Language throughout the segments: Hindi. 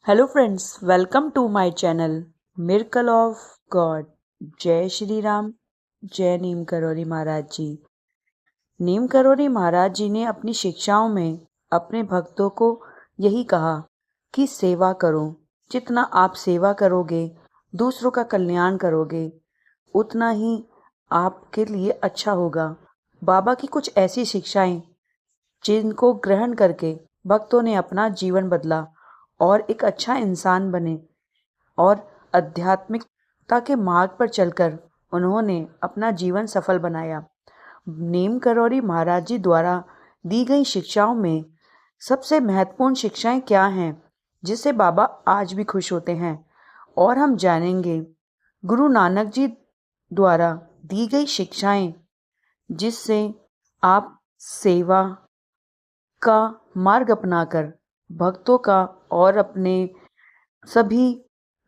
Hello friends, welcome to my channel miracle of God. जय श्री राम, जय नीम करोली महाराज जी। नीम करोली महाराज जी ने अपनी शिक्षाओं में अपने भक्तों को यही कहा कि सेवा करो। जितना आप सेवा करोगे, दूसरों का कल्याण करोगे, उतना ही आपके लिए अच्छा होगा। बाबा की कुछ ऐसी शिक्षाएं जिनको ग्रहण करके भक्तों ने अपना जीवन बदला और एक अच्छा इंसान बने और आध्यात्मिकता के मार्ग पर चलकर उन्होंने अपना जीवन सफल बनाया। नीम करोली महाराज जी द्वारा दी गई शिक्षाओं में सबसे महत्वपूर्ण शिक्षाएं क्या हैं जिससे बाबा आज भी खुश होते हैं, और हम जानेंगे गुरु नानक जी द्वारा दी गई शिक्षाएं जिससे आप सेवा का मार्ग अपनाकर भक्तों का और अपने सभी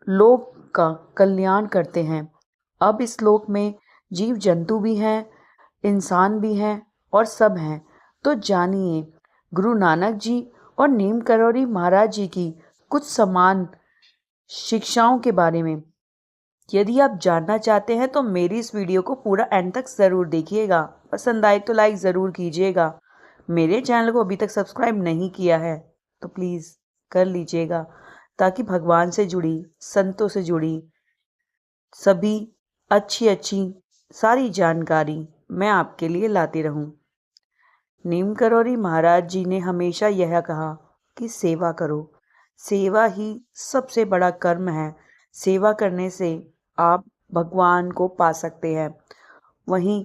लोग का कल्याण करते हैं। अब इस लोक में जीव जंतु भी हैं, इंसान भी हैं और सब हैं। तो जानिए गुरु नानक जी और नीम करोली महाराज जी की कुछ समान शिक्षाओं के बारे में। यदि आप जानना चाहते हैं तो मेरी इस वीडियो को पूरा एंड तक ज़रूर देखिएगा। पसंद आए तो लाइक ज़रूर कीजिएगा। मेरे चैनल को अभी तक सब्सक्राइब नहीं किया है तो प्लीज़ कर लीजिएगा, ताकि भगवान से जुड़ी, संतों से जुड़ी सभी अच्छी सारी जानकारी मैं आपके लिए लाती रहूं। नीम करोली महाराज जी ने हमेशा यह कहा कि सेवा करो। सेवा ही सबसे बड़ा कर्म है। सेवा करने से आप भगवान को पा सकते हैं। वहीं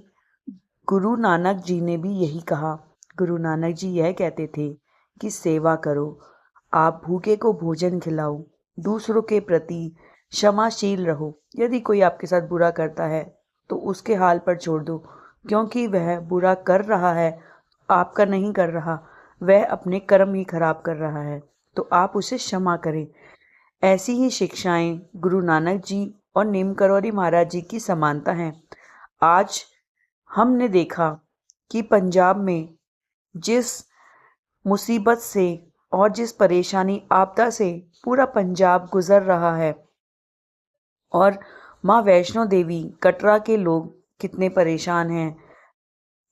गुरु नानक जी ने भी यही कहा। गुरु नानक जी यह कहते थे कि सेवा करो, आप भूखे को भोजन खिलाओ, दूसरों के प्रति क्षमाशील रहो। यदि कोई आपके साथ बुरा करता है तो उसके हाल पर छोड़ दो, क्योंकि वह बुरा कर रहा है, आपका नहीं कर रहा, वह अपने कर्म ही खराब कर रहा है, तो आप उसे क्षमा करें। ऐसी ही शिक्षाएं गुरु नानक जी और नीम करोली महाराज जी की समानता है। आज हमने देखा कि पंजाब में जिस मुसीबत से और जिस परेशानी आपदा से पूरा पंजाब गुजर रहा है, और माँ वैष्णो देवी कटरा के लोग कितने परेशान हैं।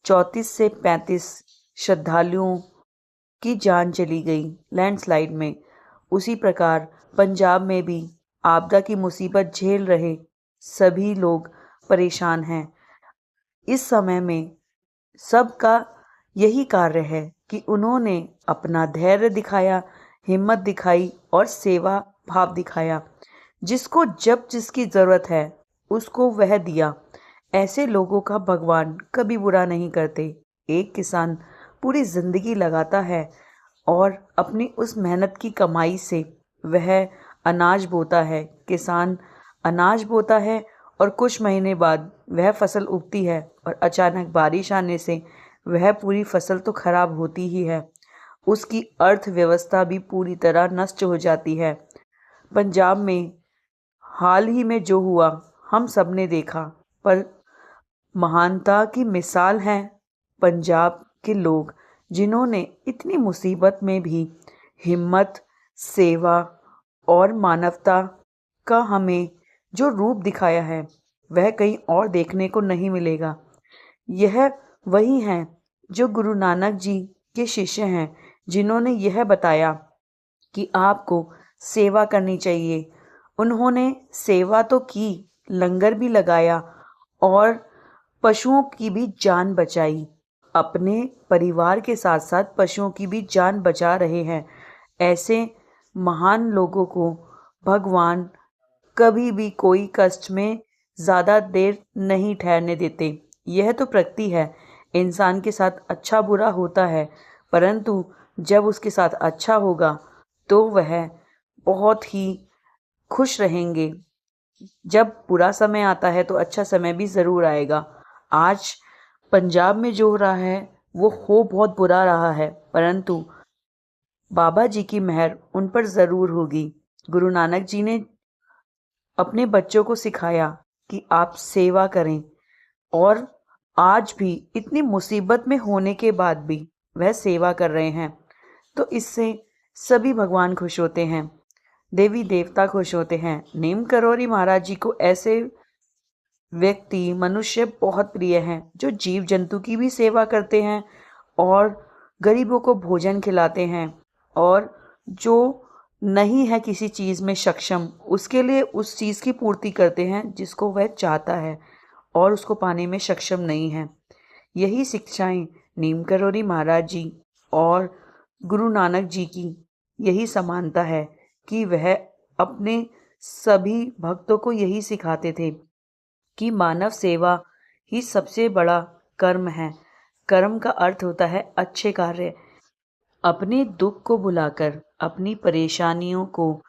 34 से 35 श्रद्धालुओं की जान चली गई लैंडस्लाइड में। उसी प्रकार पंजाब में भी आपदा की मुसीबत झेल रहे सभी लोग परेशान हैं। इस समय में सबका यही कार्य है कि उन्होंने अपना धैर्य दिखाया, हिम्मत दिखाई और सेवा भाव दिखाया। जिसको जब जिसकी ज़रूरत है उसको वह दिया। ऐसे लोगों का भगवान कभी बुरा नहीं करते। एक किसान पूरी ज़िंदगी लगाता है और अपनी उस मेहनत की कमाई से वह अनाज बोता है। किसान अनाज बोता है और कुछ महीने बाद वह फसल उगती है और अचानक बारिश आने से वह पूरी फसल तो खराब होती ही है, उसकी अर्थव्यवस्था भी पूरी तरह नष्ट हो जाती है। पंजाब में हाल ही में जो हुआ हम सब ने देखा, पर महानता की मिसाल हैं पंजाब के लोग, जिन्होंने इतनी मुसीबत में भी हिम्मत, सेवा और मानवता का हमें जो रूप दिखाया है वह कहीं और देखने को नहीं मिलेगा। यह वही हैं जो गुरु नानक जी के शिष्य हैं, जिन्होंने यह बताया कि आपको सेवा करनी चाहिए। उन्होंने सेवा तो की, लंगर भी लगाया और पशुओं की भी जान बचाई। अपने परिवार के साथ साथ पशुओं की भी जान बचा रहे हैं। ऐसे महान लोगों को भगवान कभी भी कोई कष्ट में ज़्यादा देर नहीं ठहरने देते। यह तो प्रकृति है, इंसान के साथ अच्छा बुरा होता है, परंतु जब उसके साथ अच्छा होगा तो वह बहुत ही खुश रहेंगे। जब बुरा समय आता है तो अच्छा समय भी ज़रूर आएगा। आज पंजाब में जो हो रहा है वो हो बहुत बुरा रहा है, परंतु बाबा जी की मेहर उन पर ज़रूर होगी। गुरु नानक जी ने अपने बच्चों को सिखाया कि आप सेवा करें, और आज भी इतनी मुसीबत में होने के बाद भी वह सेवा कर रहे हैं। तो इससे सभी भगवान खुश होते हैं। देवी देवता खुश होते हैं। नीम करोरी महाराज जी को ऐसे व्यक्ति मनुष्य बहुत प्रिय हैं जो जीव जंतु की भी सेवा करते हैं और गरीबों को भोजन खिलाते हैं, और जो नहीं है किसी चीज़ में सक्षम उसके लिए उस चीज़ की पूर्ति करते हैं जिसको वह चाहता है और उसको पाने में सक्षम नहीं है। यही शिक्षाएं नीम करोरी महाराज जी और गुरु नानक जी की यही समानता है कि वह अपने सभी भक्तों को यही सिखाते थे कि मानव सेवा ही सबसे बड़ा कर्म है। कर्म का अर्थ होता है अच्छे कार्य। अपने दुख को भुलाकर, अपनी परेशानियों को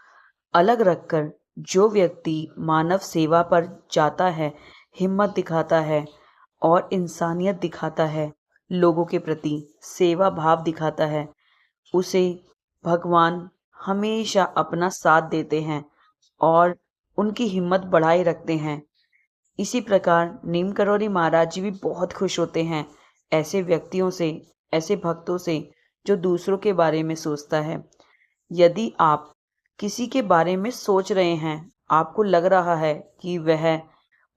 अलग रखकर जो व्यक्ति मानव सेवा पर जाता है, हिम्मत दिखाता है और इंसानियत दिखाता है, लोगों के प्रति सेवा भाव दिखाता है, उसे भगवान हमेशा अपना साथ देते हैं और उनकी हिम्मत बढ़ाए रखते हैं। इसी प्रकार नीम करोरी महाराज जी भी बहुत खुश होते हैं ऐसे व्यक्तियों से, ऐसे भक्तों से जो दूसरों के बारे में सोचता है। यदि आप किसी के बारे में सोच रहे हैं, आपको लग रहा है कि वह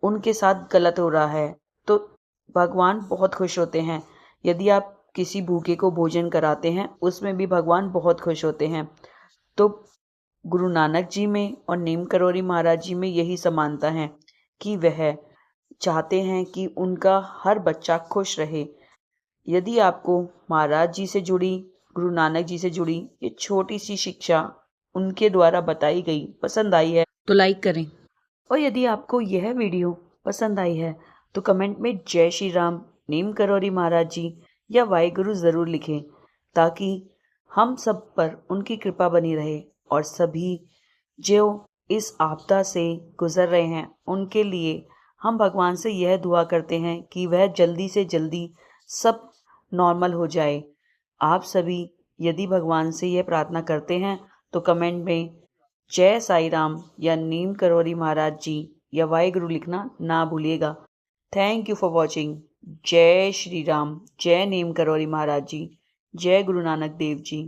उनके साथ गलत हो रहा है, तो भगवान बहुत खुश होते हैं। यदि आप किसी भूखे को भोजन कराते हैं, उसमें भी भगवान बहुत खुश होते हैं। तो गुरु नानक जी में और नीम करोरी महाराज जी में यही समानता है कि वह चाहते हैं कि उनका हर बच्चा खुश रहे। यदि आपको महाराज जी से जुड़ी, गुरु नानक जी से जुड़ी ये छोटी सी शिक्षा उनके द्वारा बताई गई पसंद आई है तो लाइक करें, और यदि आपको यह वीडियो पसंद आई है तो कमेंट में जय श्री राम, नीम करोरी महाराज जी या वाहिगुरु ज़रूर लिखें, ताकि हम सब पर उनकी कृपा बनी रहे और सभी जो इस आपदा से गुजर रहे हैं उनके लिए हम भगवान से यह दुआ करते हैं कि वह जल्दी से जल्दी सब नॉर्मल हो जाए। आप सभी यदि भगवान से यह प्रार्थना करते हैं तो कमेंट में जय साई राम या नीम करोरी महाराज जी या वाहिगुरु लिखना ना भूलिएगा। Thank you for watching. जय श्री राम, जय नीम करोरी महाराज जी, जय गुरु नानक देव जी।